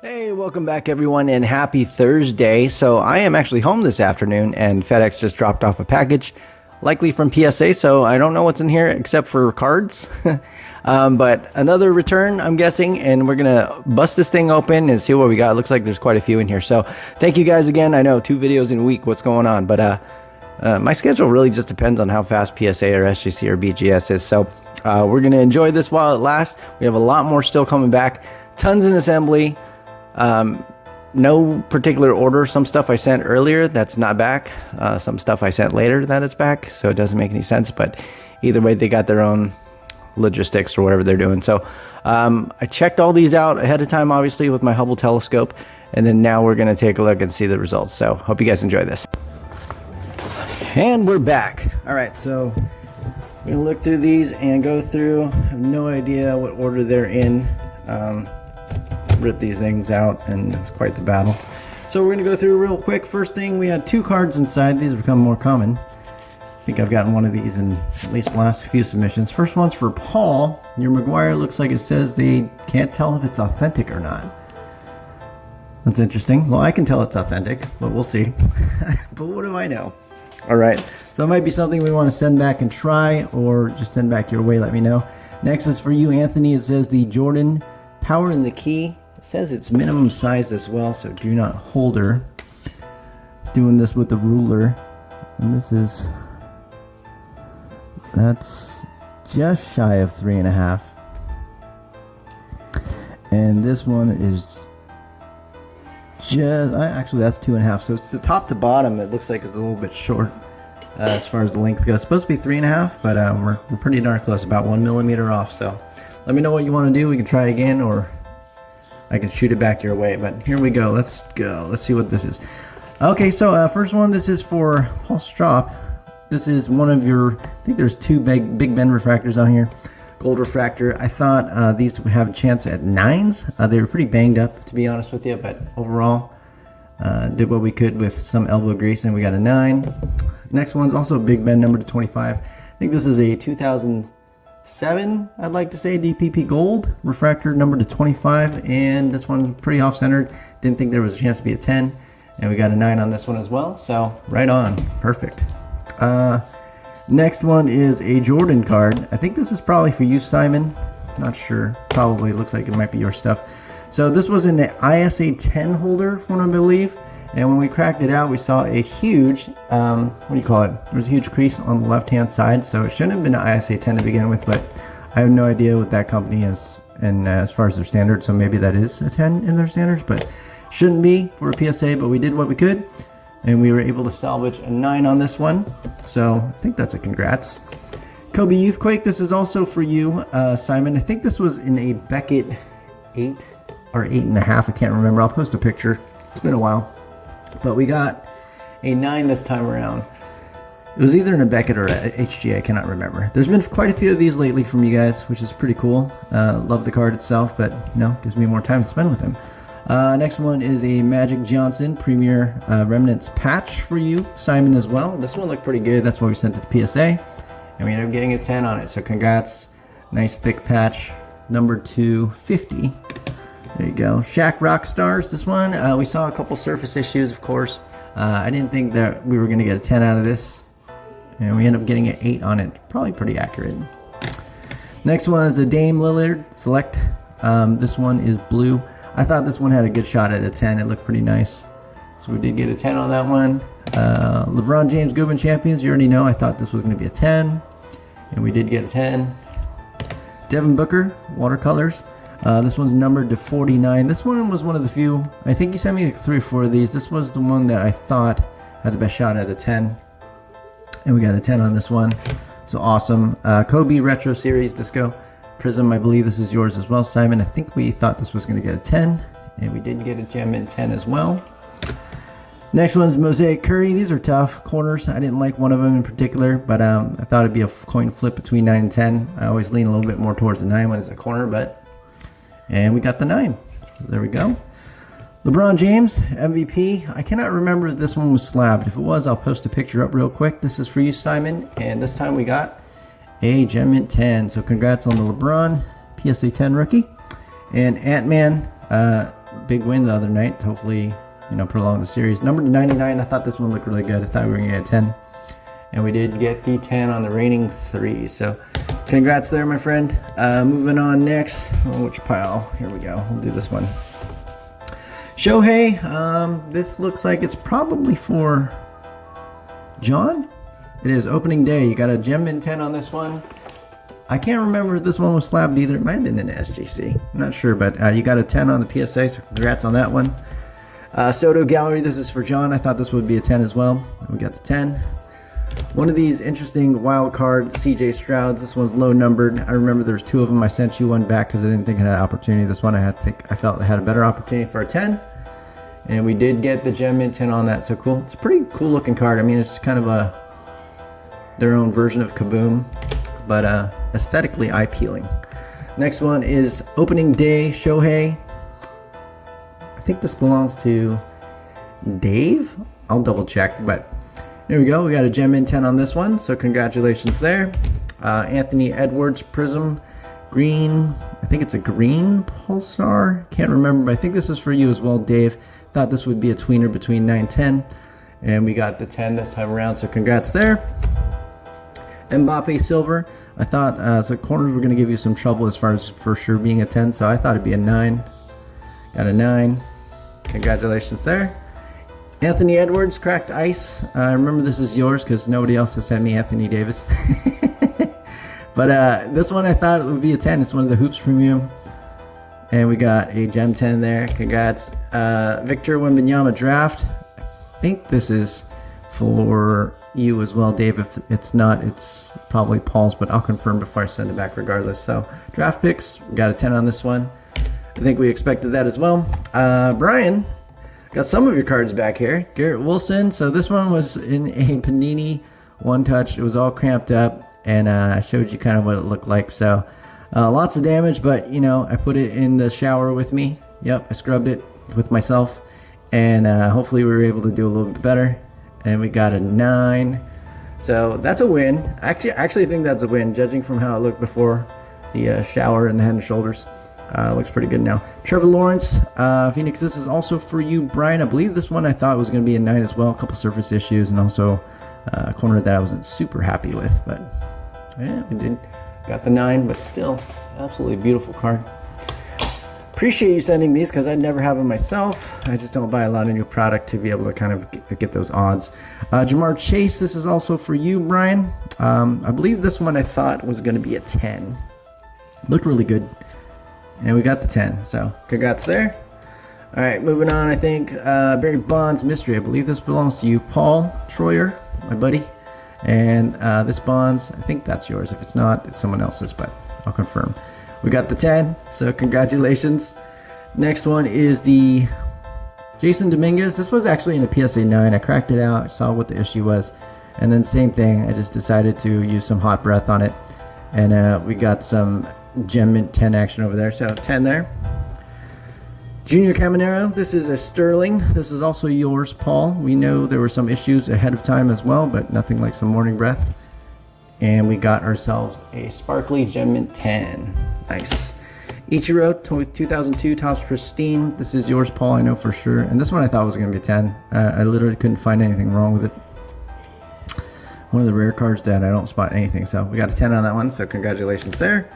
Hey, welcome back everyone and happy Thursday. So I am actually home this afternoon and FedEx just dropped off a package, likely from PSA, so I don't know what's in here except for cards. But another return, I'm guessing, and we're going to bust this thing open and see what we got. It looks like there's quite a few in here. So thank you guys again. I know 2 videos in a week, what's going on? But my schedule really just depends on how fast PSA or SGC or BGS is. So we're going to enjoy this while it lasts. We have a lot more still coming back. Tons in assembly. No particular order. Some stuff I sent earlier that's not back. Some stuff I sent later that it's back. So it doesn't make any sense. But either way, they got their own logistics or whatever they're doing. So I checked all these out ahead of time, obviously, with my Hubble telescope. And then now we're going to take a look and see the results. So hope you guys enjoy this. And we're back. All right. So we're going to look through these and go through. I have no idea what order they're in. Rip these things out, and it's quite the battle. So we're going to go through real quick. First thing, we had 2 cards inside. These become more common. I think I've gotten one of these in at least the last few submissions. First one's for Paul. Your McGuire looks like it says they can't tell if it's authentic or not. That's interesting. Well, I can tell it's authentic, but we'll see. But what do I know? All right. So it might be something we want to send back and try, or just send back your way. Let me know. Next is for you, Anthony. It says the Jordan Power in the Key. It says it's minimum size as well, so do not holder. Doing this with the ruler, and that's just shy of 3.5, and this one is just actually that's 2.5. So it's the top to bottom. It looks like it's a little bit short as far as the length goes. It's supposed to be 3.5, but we're pretty darn close, about 1 millimeter off. So let me know what you want to do. We can try again, or I can shoot it back your way, but here we go. Let's go. Let's see what this is. Okay, so first one, this is for Paul Strop. This is one of your, I think there's 2 Big Ben refractors on here. Gold refractor. I thought these would have a chance at 9s. They were pretty banged up, to be honest with you, but overall, did what we could with some elbow grease, and we got a 9. Next one's also Big Ben number to 25. I think this is a 2007, I'd like to say, DPP Gold refractor number to 25, and this one pretty off-centered. Didn't think there was a chance to be a 10, and we got a 9 on this one as well. So right on, perfect. Next one is a Jordan card. I think this is probably for you, Simon. Not sure. Probably looks like it might be your stuff. So this was in the ISA 10 holder, if I believe. And when we cracked it out, we saw a huge, what do you call it? There was a huge crease on the left-hand side, so it shouldn't have been an ISA 10 to begin with, but I have no idea what that company is, and as far as their standards, so maybe that is a 10 in their standards, but shouldn't be for a PSA, but we did what we could, and we were able to salvage a 9 on this one, so I think that's a congrats. Kobe Youthquake, this is also for you, Simon. I think this was in a Beckett 8 or 8.5, I can't remember. I'll post a picture. It's been a while. But we got a 9 this time around. It was either in a Beckett or a HG, I cannot remember. There's been quite a few of these lately from you guys, which is pretty cool. Love the card itself, but gives me more time to spend with him. Next one is a Magic Johnson Premier Remnants patch for you, Simon, as well. This one looked pretty good. That's why we sent it to PSA, and we ended up getting a 10 on it. So congrats. Nice thick patch, number 250. There you go. Shaq Rock Stars. This one, we saw a couple surface issues, of course. I didn't think that we were going to get a 10 out of this, and we ended up getting an 8 on it. Probably pretty accurate. Next one is a Dame Lillard Select. This one is blue. I thought this one had a good shot at a 10. It looked pretty nice. So we did get a 10 on that one. LeBron James Goodwin Champions. You already know I thought this was going to be a 10, and we did get a 10. Devin Booker Watercolors. This one's numbered to 49. This one was one of the few. I think you sent me like 3 or 4 of these. This was the one that I thought had the best shot at a 10. And we got a 10 on this one. So awesome. Kobe Retro Series Disco Prism. I believe this is yours as well, Simon. I think we thought this was going to get a 10. And we did get a gem in 10 as well. Next one's Mosaic Curry. These are tough corners. I didn't like one of them in particular, but I thought it'd be a coin flip between 9 and 10. I always lean a little bit more towards the 9 when it's a corner, and we got the 9. There we go. LeBron James, MVP. I cannot remember if this one was slabbed. If it was, I'll post a picture up real quick. This is for you, Simon. And this time we got a Gem Mint 10. So congrats on the LeBron PSA 10 rookie. And Ant-Man big win the other night. Hopefully, you know, prolong the series. Number 99, I thought this one looked really good. I thought we were going to get a 10. And we did get the 10 on the reigning 3. So congrats there, my friend. Moving on next. Oh, which pile? Here we go. We'll do this one. Shohei. This looks like it's probably for John. It is opening day. You got a gem mint 10 on this one. I can't remember if this one was slabbed either. It might have been an SGC. I'm not sure, but you got a 10 on the PSA, so congrats on that one. Soto Gallery, this is for John. I thought this would be a 10 as well. We got the 10. One of these interesting wild card CJ Strouds. This one's low numbered. I remember there was 2 of them. I sent you one back because I didn't think it had an opportunity. This one I felt it had a better opportunity for a 10. And we did get the gem mint 10 on that, so cool. It's a pretty cool looking card. I mean, it's kind of their own version of Kaboom, but aesthetically eye-peeling. Next one is opening day Shohei. I think this belongs to Dave. I'll double check, but there we go. We got a gem mint 10 on this one, so congratulations there. Anthony Edwards Prism green. I think it's a green pulsar. Can't remember, but I think this is for you as well, Dave. Thought this would be a tweener between 9 and 10, and we got the 10 this time around, so congrats there. Mbappe Silver. I thought the corners were going to give you some trouble as far as for sure being a 10, so I thought it'd be a 9. Got a 9. Congratulations there. Anthony Edwards, Cracked Ice. Remember this is yours because nobody else has sent me Anthony Davis. But this one I thought it would be a 10. It's one of the Hoops Premium. And we got a gem 10 there. Congrats. Victor Wembanyama Draft. I think this is for you as well, Dave. If it's not, it's probably Paul's, but I'll confirm before I send it back regardless. So draft picks, we got a 10 on this one. I think we expected that as well. Brian, got some of your cards back here. Garrett Wilson. So this one was in a Panini one touch. It was all cramped up, and I showed you kind of what it looked like. So lots of damage, but you know, I put it in the shower with me. Yep, I scrubbed it with myself, and hopefully we were able to do a little bit better. And we got a 9. So that's a win. I actually think that's a win, judging from how it looked before the shower and the Head and Shoulders. Looks pretty good now. Trevor Lawrence, Phoenix, this is also for you, Brian. I believe this one I thought was going to be a 9 as well. A couple surface issues and also a corner that I wasn't super happy with. But yeah, we did. Got the 9, but still, absolutely beautiful card. Appreciate you sending these because I'd never have them myself. I just don't buy a lot of new product to be able to kind of get those odds. Jamar Chase, this is also for you, Brian. I believe this one I thought was going to be a 10. Looked really good. And we got the 10, so congrats there. All right, moving on, I think Barry Bonds Mystery. I believe this belongs to you, Paul Troyer, my buddy. And this Bonds, I think that's yours. If it's not, it's someone else's, but I'll confirm. We got the 10, so congratulations. Next one is the Jason Dominguez. This was actually in a PSA 9. I cracked it out, saw what the issue was, and then same thing. I just decided to use some hot breath on it, and we got some gem mint 10 action over there, so 10 there. Junior Caminero, this is a Sterling. This is also yours, Paul. We know there were some issues ahead of time as well, but nothing like some morning breath. And we got ourselves a sparkly gem mint 10. Nice. Ichiro, 2002 Topps Pristine. This is yours, Paul, I know for sure. And this one I thought was going to be a 10. I literally couldn't find anything wrong with it. One of the rare cards that I don't spot anything. So we got a 10 on that one, so congratulations there.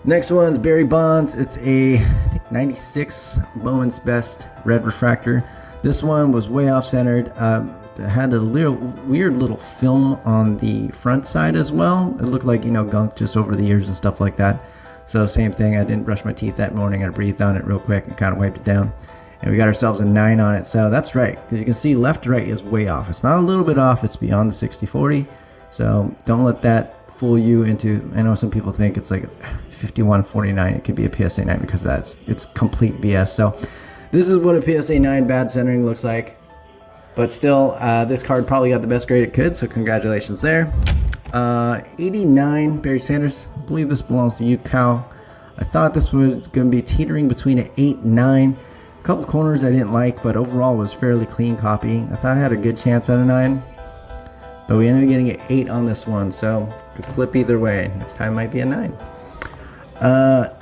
Next one's Barry Bonds. It's a, I think, 96 Bowman's Best Red Refractor. This one was way off-centered. It had a little weird little film on the front side as well. It looked like, you know, gunk just over the years and stuff like that. So same thing, I didn't brush my teeth that morning. I breathed on it real quick and kind of wiped it down. And we got ourselves a 9 on it. So that's right, because you can see left to right is way off. It's not a little bit off, it's beyond the 60-40. So don't let that fool you into, I know some people think it's like 51-49. It could be a PSA 9 because it's complete BS. So this is what a PSA 9 bad centering looks like. But still, this card probably got the best grade it could, so congratulations there. 89, Barry Sanders. I believe this belongs to you, Cal. I thought this was going to be teetering between an 8 and 9. A couple corners I didn't like, but overall was fairly clean copy. I thought I had a good chance at a 9. But we ended up getting an 8 on this one, so could flip either way. Next time might be a 9.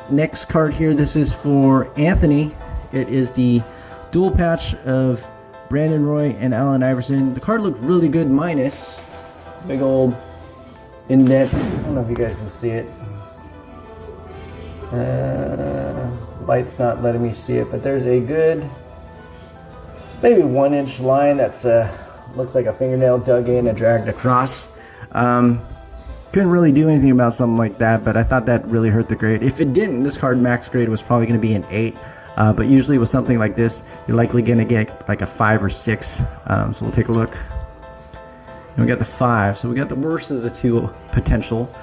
Next card here, this is for Anthony. It is the dual patch of Brandon Roy and Allen Iverson. The card looked really good minus big old indent. I don't know if you guys can see it. Light's not letting me see it, but there's a good maybe 1 inch line that's looks like a fingernail dug in and dragged across. Couldn't really do anything about something like that, but I thought that really hurt the grade. If it didn't, this card max grade was probably going to be an 8. But usually with something like this, you're likely going to get like a 5 or 6. So we'll take a look. And we got the 5. So we got the worst of the two potential,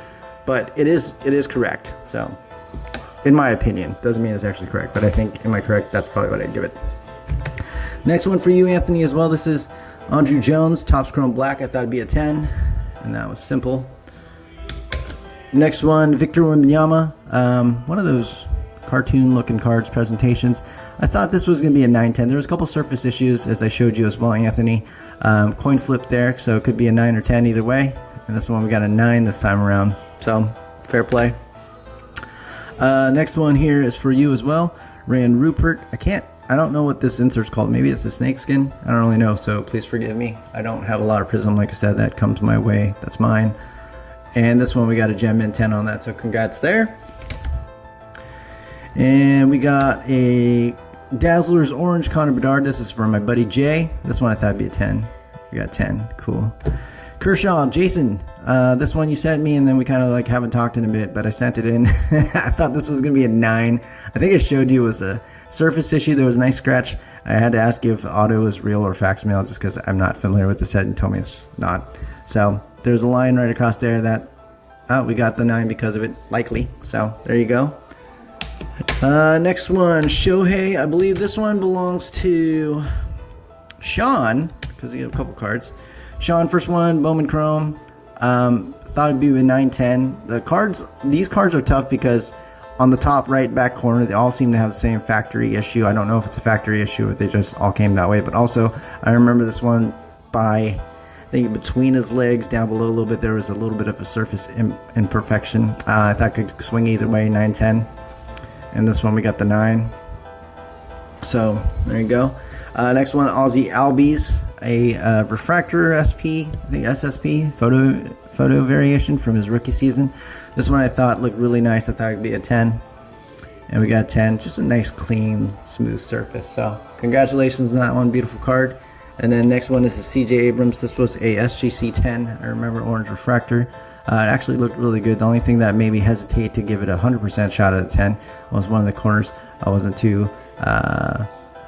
but it is correct. So in my opinion, doesn't mean it's actually correct, but I think, am I correct? That's probably what I'd give it. Next one for you, Anthony, as well. This is Andrew Jones, Topps Chrome Black. I thought it'd be a 10, and that was simple. Next one, Victor Wembanyama. One of those cartoon-looking cards presentations. I thought this was going to be a 9-10. There was a couple surface issues, as I showed you as well, Anthony. Coin flip there, so it could be a 9 or 10 either way. And this one, we got a 9 this time around. So, fair play. Next one here is for you as well. Rand Rupert. I don't know what this insert's called. Maybe it's a snakeskin. I don't really know, so please forgive me. I don't have a lot of Prism, like I said, that comes my way. That's mine. And this one, we got a Gem Mint 10 on that, so congrats there. And we got a Dazzler's Orange Connor Bedard. This is from my buddy Jay. This one I thought would be a 10. We got 10. Cool. Kershaw, Jason. This one you sent me, and then we kind of like haven't talked in a bit, but I sent it in. I thought this was going to be a 9. I think I showed you it was a surface issue. There was a nice scratch. I had to ask you if auto is real or facsimile just because I'm not familiar with the set and told me it's not. So there's a line right across there that we got the 9 because of it, likely. So there you go. Next one, Shohei. I believe this one belongs to Sean because he had a couple cards. Sean, first one, Bowman Chrome. Thought it'd be a 9-10. These cards are tough because on the top right back corner, they all seem to have the same factory issue. I don't know if it's a factory issue or if they just all came that way. But also, I remember this one by, I think between his legs, down below a little bit, there was a little bit of a surface imperfection. I thought it could swing either way, 9-10. And this one, we got the 9. So, there you go. Next one, Aussie Albies. A refractor SP, I think SSP, photo variation from his rookie season. This one I thought looked really nice. I thought it would be a 10. And we got 10. Just a nice, clean, smooth surface. So, congratulations on that one. Beautiful card. And then next one is the CJ Abrams. This was a SGC 10. I remember orange refractor. It actually looked really good. The only thing that made me hesitate to give it a 100% shot at a 10 was one of the corners. I wasn't too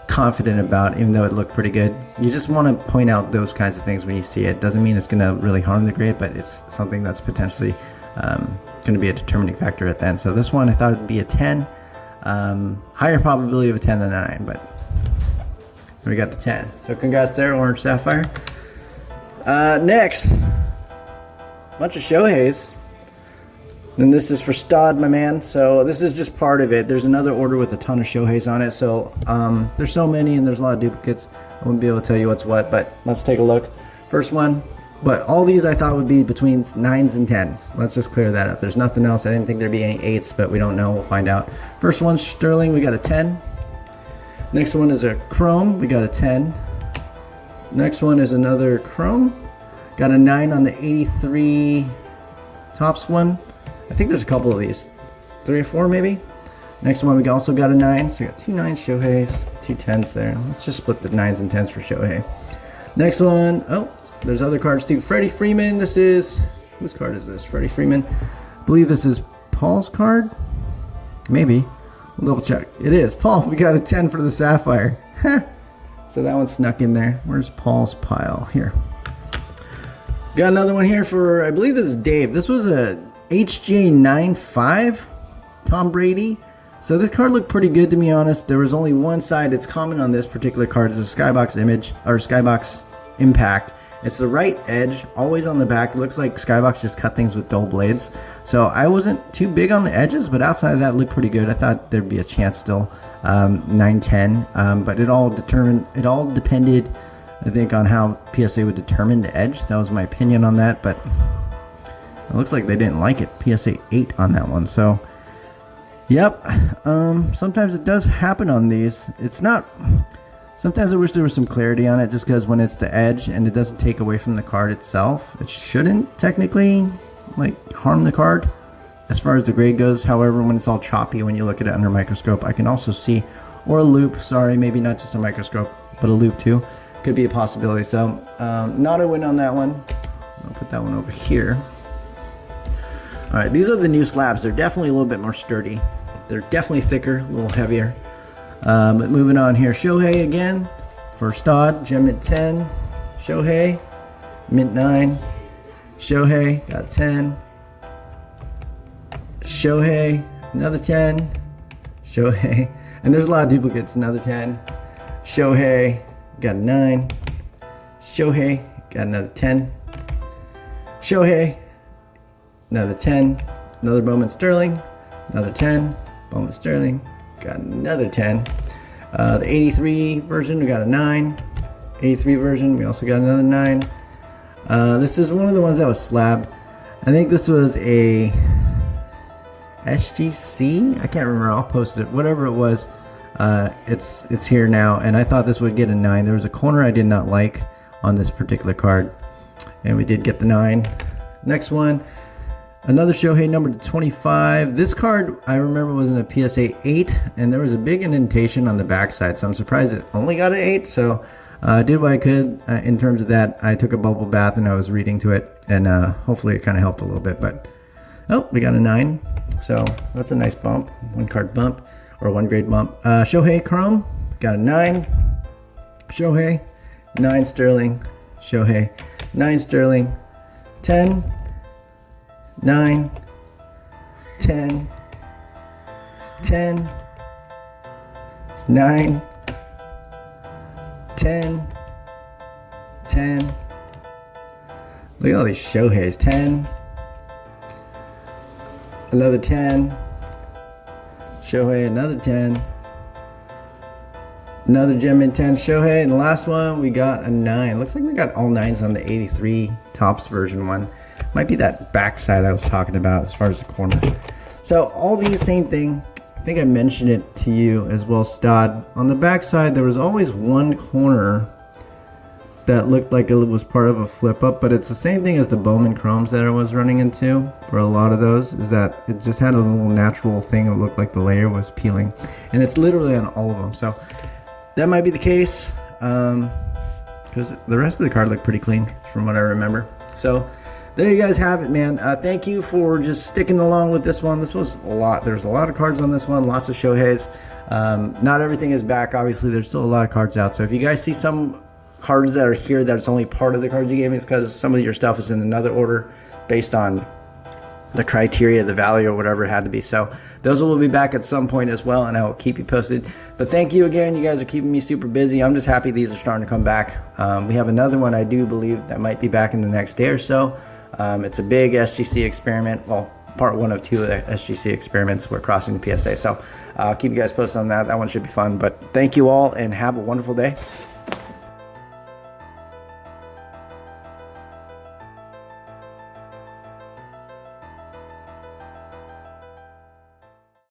confident about, even though it looked pretty good. You just want to point out those kinds of things when you see it. Doesn't mean it's going to really harm the grade, but it's something that's potentially going to be a determining factor at the end. So this one I thought would be a 10. Higher probability of a 10 than a 9, but we got the 10. So congrats there, Orange Sapphire. Next, bunch of Shoheis. And this is for Stod, my man. So this is just part of it. There's another order with a ton of Shoheis on it. So there's so many and there's a lot of duplicates. I wouldn't be able to tell you what's what, but let's take a look. First one. But all these I thought would be between 9s and 10s. Let's just clear that up. There's nothing else. I didn't think there'd be any 8s, but we don't know. We'll find out. First one, Sterling. We got a 10. Next one is a Chrome. We got a 10. Next one is another Chrome. Got a 9 on the 83 Topps one. I think there's a couple of these. 3 or 4 maybe. Next one we also got a 9. So we got 2 9s Shoheis, 2 10s there. Let's just split the 9s and 10s for Shohei. Next one, oh, there's other cards too. Freddie Freeman. This is, whose card is this? Freddie Freeman. I believe this is Paul's card. Maybe. We'll double check. It is. Paul, we got a 10 for the Sapphire. So that one snuck in there. Where's Paul's pile? Here. Got another one here for, I believe this is Dave. This was a HJ95 Tom Brady. So this card looked pretty good, to be honest. There was only one side that's common on this particular card. Is a Skybox image, or Skybox impact. It's the right edge, always on the back. It looks like Skybox just cut things with dull blades. So I wasn't too big on the edges, but outside of that, it looked pretty good. I thought there'd be a chance still, 9-10. But it all depended, I think, on how PSA would determine the edge. That was my opinion on that, but it looks like they didn't like it. PSA 8 on that one. So Yep. Sometimes it does happen on these. It's not. Sometimes I wish there was some clarity on it, just because when it's the edge and it doesn't take away from the card itself, it shouldn't technically like harm the card as far as the grade goes. However, when it's all choppy, when you look at it under a microscope, I can also see, or a loop. Sorry, maybe not just a microscope, but a loop too. Could be a possibility. So, not a win on that one. I'll put that one over here. All right, these are the new slabs. They're definitely a little bit more sturdy. They're definitely thicker, a little heavier. But moving on here, Shohei again, first odd, gem mint 10. Shohei, mint 9. Shohei, got 10. Shohei, another 10. Shohei, and there's a lot of duplicates, another 10. Shohei, got a 9. Shohei, got another 10. Shohei, another 10. Another Bowman Sterling, another 10. Bowman Sterling, got another 10. The 83 version, we got a 9. 83 version, we also got another 9. This is one of the ones that was slabbed. I think this was a SGC. I can't remember. I'll post it. Whatever it was, it's here now. And I thought this would get a 9. There was a corner I did not like on this particular card, and we did get the 9. Next one. Another Shohei number 25. This card I remember was in a PSA 8, and there was a big indentation on the backside, so I'm surprised it only got an 8. So I did what I could in terms of that. I took a bubble bath and I was reading to it, and hopefully it kind of helped a little bit. But oh, we got a 9, so that's a nice bump, one card bump or one grade bump. Shohei Chrome got a 9. Shohei 9 Sterling. Shohei 9 Sterling. 10. 9, 10, 10, 9, 10, 10. Look at all these Shoheis. 10, another 10, Shohei, another 10, another gem in 10 Shohei, and the last one we got a 9. Looks like we got all 9s on the 83 Topps version one. Might be that backside I was talking about as far as the corner. So all these, same thing. I think I mentioned it to you as well, Stod. On the backside, there was always one corner that looked like it was part of a flip up, but it's the same thing as the Bowman Chromes that I was running into for a lot of those, is that it just had a little natural thing that looked like the layer was peeling. And it's literally on all of them. So that might be the case, because the rest of the card looked pretty clean from what I remember. So there you guys have it, man. Thank you for just sticking along with this one. This was a lot. There's a lot of cards on this one, lots of Shoheis. Not everything is back, obviously. There's still a lot of cards out. So if you guys see some cards that are here that's only part of the cards you gave me, it's because some of your stuff is in another order based on the criteria, the value, or whatever it had to be. So those will be back at some point as well, and I will keep you posted. But thank you again. You guys are keeping me super busy. I'm just happy these are starting to come back. We have another one I do believe that might be back in the next day or so. It's a big SGC experiment. Well, part 1 of 2 of the SGC experiments. We're crossing the PSA. So I'll keep you guys posted on that. That one should be fun. But thank you all and have a wonderful day.